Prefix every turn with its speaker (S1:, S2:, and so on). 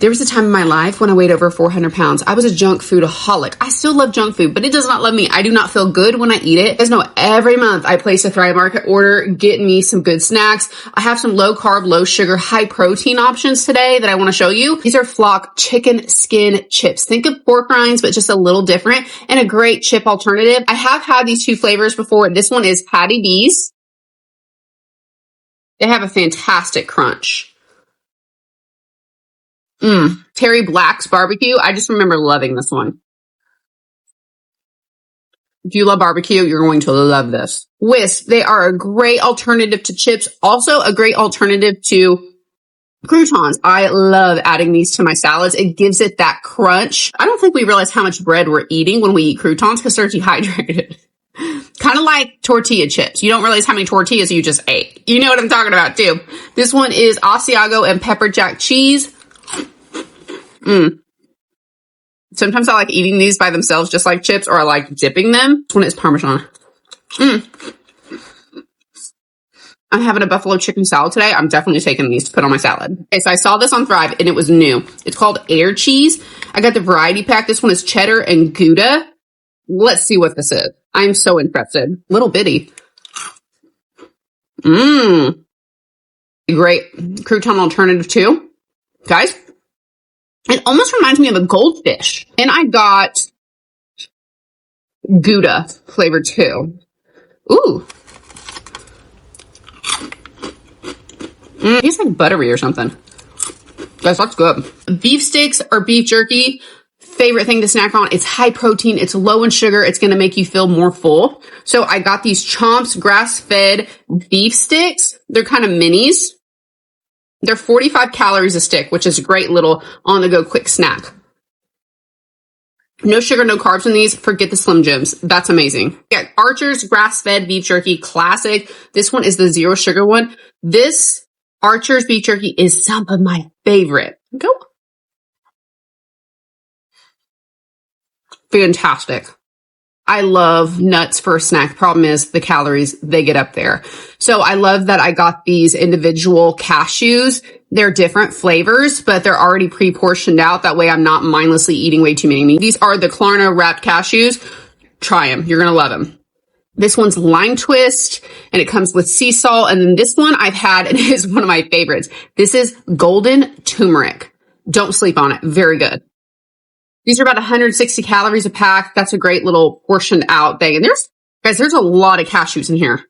S1: There was a time in my life when I weighed over 400 pounds. I was a junk foodaholic. I still love junk food, but it does not love me. I do not feel good when I eat it. You guys know every month I place a Thrive Market order, get me some good snacks. I have some low carb, low sugar, high protein options today that I want to show you. These are Flock chicken skin chips. Think of pork rinds, but just a little different and a great chip alternative. I have had these two flavors before. This one is Patty B's. They have a fantastic crunch. Terry Black's barbecue. I just remember loving this one. If you love barbecue, you're going to love this. Whisk, they are a great alternative to chips. Also a great alternative to croutons. I love adding these to my salads. It gives it that crunch. I don't think we realize how much bread we're eating when we eat croutons because they're dehydrated. Kind of like tortilla chips. You don't realize how many tortillas you just ate. You know what I'm talking about too. This one is Asiago and pepper jack cheese. Sometimes I like eating these by themselves just like chips, or I like dipping them. This one is Parmesan. I'm having a buffalo chicken salad today. I'm definitely taking these to put on my salad. Okay, so I saw this on Thrive and it was new. It's called Air Cheese. I got the variety pack. This one is cheddar and Gouda. Let's see what this is. I'm so interested. Little bitty. Great crouton alternative too. Guys, it almost reminds me of a goldfish. And I got Gouda flavor too. Ooh. It tastes like buttery or something. Guys, that's good. Beef sticks or beef jerky. Favorite thing to snack on. It's high protein. It's low in sugar. It's going to make you feel more full. So I got these Chomps grass-fed beef sticks. They're kind of minis. They're 45 calories a stick, which is a great little on-the-go quick snack. No sugar, no carbs in these. Forget the Slim Jims. That's amazing. Yeah, Archer's grass-fed beef jerky classic. This one is the zero sugar one. This Archer's beef jerky is some of my favorite. Go. Fantastic. I love nuts for a snack. Problem is the calories, they get up there. So I love that I got these individual cashews. They're different flavors, but they're already pre-portioned out. That way I'm not mindlessly eating way too many. These are the Klarna wrapped cashews. Try them. You're going to love them. This one's lime twist and it comes with sea salt. And then this one I've had and it is one of my favorites. This is golden turmeric. Don't sleep on it. Very good. These are about 160 calories a pack. That's a great little portioned out thing. And there's a lot of cashews in here.